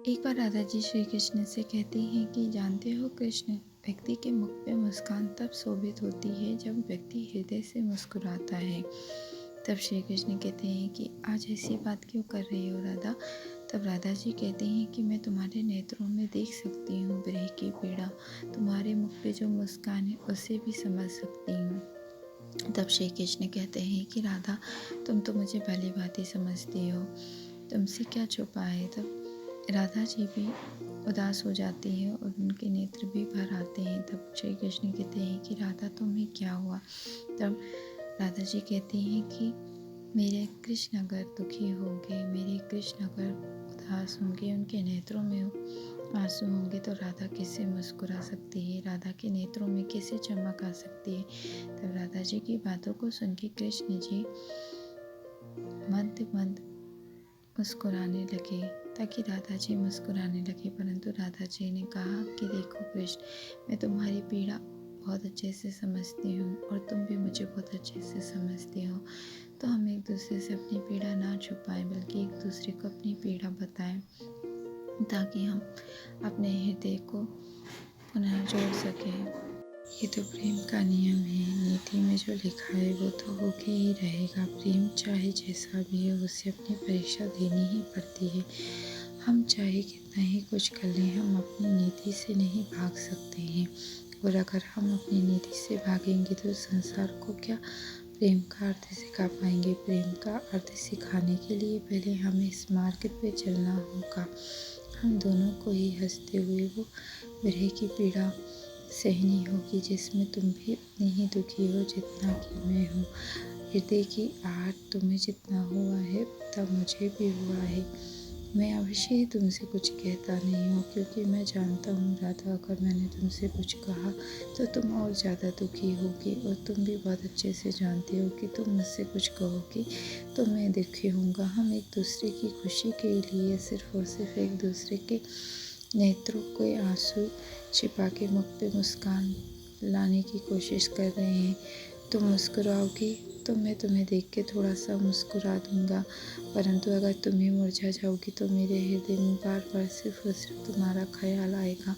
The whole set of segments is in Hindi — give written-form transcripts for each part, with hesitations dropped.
एक बार राधा जी श्री कृष्ण से कहती हैं कि जानते हो कृष्ण, व्यक्ति के मुख पे मुस्कान तब शोभित होती है जब व्यक्ति हृदय से मुस्कुराता है। तब श्री कृष्ण कहते हैं कि आज ऐसी बात क्यों कर रही हो राधा। तब राधा जी कहती हैं कि मैं तुम्हारे नेत्रों में देख सकती हूँ विरह की पीड़ा, तुम्हारे मुख पे जो मुस्कान है उसे भी समझ सकती हूँ। तब श्री कृष्ण कहते हैं कि राधा, तुम तो मुझे भली भांति समझती हो, तुमसे क्या छुपा है। तब राधा जी भी उदास हो जाती है और उनके नेत्र भी भर आते हैं। तब श्री कृष्ण कहते हैं कि राधा, तुम्हें क्या हुआ। तब राधा जी कहती हैं कि मेरे कृष्ण अगर दुखी होंगे, मेरे कृष्ण अगर उदास होंगे, उनके नेत्रों में आंसू होंगे तो राधा कैसे मुस्कुरा सकती है, राधा के नेत्रों में कैसे चमक आ सकती है। तब राधा जी की बातों को सुन के कृष्ण जी मंद मंद मुस्कुराने लगे ताकि राधा जी मुस्कुराने लगे। परंतु राधा जी ने कहा कि देखो कृष्ण, मैं तुम्हारी पीड़ा बहुत अच्छे से समझती हूँ और तुम भी मुझे बहुत अच्छे से समझती हो, तो हम एक दूसरे से अपनी पीड़ा ना छुपाएं बल्कि एक दूसरे को अपनी पीड़ा बताएं, ताकि हम अपने हृदय को पुनः जोड़ सकें। ये तो प्रेम का नियम है, नीति में जो लिखा है वो तो होके ही रहेगा। प्रेम चाहे जैसा भी है, उसे अपनी परीक्षा देनी ही पड़ती है। हम चाहे कितना ही कुछ कर लें, हम अपनी नीति से नहीं भाग सकते हैं। और अगर हम अपनी नीति से भागेंगे तो संसार को क्या प्रेम का अर्थ सिखा पाएंगे। प्रेम का अर्थ सिखाने के लिए पहले हमें इस मार्ग पे चलना होगा। हम दोनों को ही हंसते हुए वो विरह की पीड़ा सहनी होगी, जिसमें तुम भी उतनी ही दुखी हो जितना कि मैं हूँ। हृदय की आहट तुम्हें जितना हुआ है उतना मुझे भी हुआ है। मैं अवश्य ही तुमसे कुछ कहता नहीं हूँ, क्योंकि मैं जानता हूँ राधा, अगर मैंने तुमसे कुछ कहा तो तुम और ज़्यादा दुखी होगी, और तुम भी बहुत अच्छे से जानती हो कि तुम मुझसे कुछ कहोगी तो मैं दुखी होऊंगा। हम एक दूसरे की खुशी के लिए सिर्फ और सिर्फ एक दूसरे के नेत्रों के आंसू छिपा के मुख पे मुस्कान लाने की कोशिश कर रहे हैं। तुम मुस्कुराओगी तो मैं तुम्हें देख के थोड़ा सा मुस्कुरा दूंगा, परंतु अगर तुम ही मुरझा जाओगी तो मेरे हृदय में बार बार सिर्फ और सिर्फ तुम्हारा ख्याल आएगा।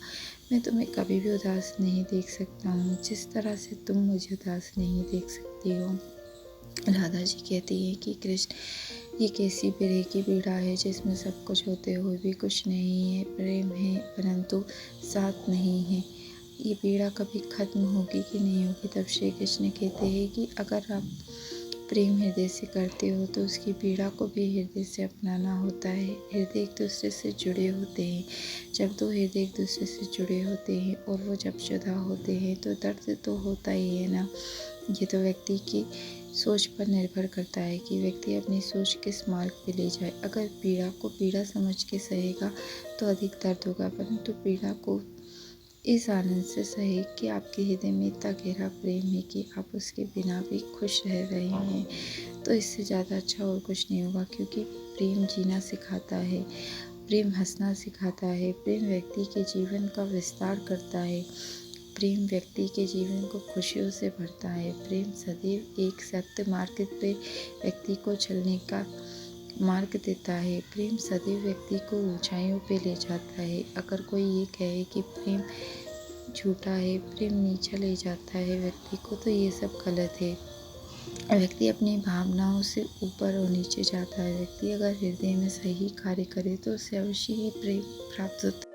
मैं तुम्हें कभी भी उदास नहीं देख सकता हूँ, जिस तरह से तुम मुझे उदास नहीं देख सकती हो। राधा जी कहती है कि कृष्ण, ये कैसी विरह की पीड़ा है जिसमें सब कुछ होते हुए भी कुछ नहीं है। प्रेम है परंतु साथ नहीं है। ये पीड़ा कभी खत्म होगी कि नहीं होगी। तब श्री कृष्ण कहते हैं कि अगर आप प्रेम हृदय से करते हो तो उसकी पीड़ा को भी हृदय से अपनाना होता है। हृदय एक दूसरे से जुड़े होते हैं। जब दो हृदय एक दूसरे से जुड़े होते हैं और वो जब जुदा होते हैं तो दर्द तो होता ही है ना। ये तो व्यक्ति की सोच पर निर्भर करता है कि व्यक्ति अपनी सोच किस मार्ग पे ले जाए। अगर पीड़ा को पीड़ा समझ के सहेगा तो अधिक दर्द होगा, परंतु पीड़ा को इस आनंद से सहे कि आपके हृदय में इतना गहरा प्रेम है कि आप उसके बिना भी खुश रह रहे हैं, तो इससे ज़्यादा अच्छा और कुछ नहीं होगा। क्योंकि प्रेम जीना सिखाता है, प्रेम हंसना सिखाता है, प्रेम व्यक्ति के जीवन का विस्तार करता है, प्रेम व्यक्ति के जीवन को खुशियों से भरता है। प्रेम सदैव एक सत्य मार्ग पे व्यक्ति को चलने का मार्ग देता है। प्रेम सदैव व्यक्ति को ऊंचाइयों पे ले जाता है। अगर कोई ये कहे कि प्रेम झूठा है, प्रेम नीचा ले जाता है व्यक्ति को, तो ये सब गलत है। व्यक्ति अपनी भावनाओं से ऊपर और नीचे जाता है। व्यक्ति अगर हृदय में सही कार्य करे तो उसे अवश्य ही प्रेम प्राप्त होता है।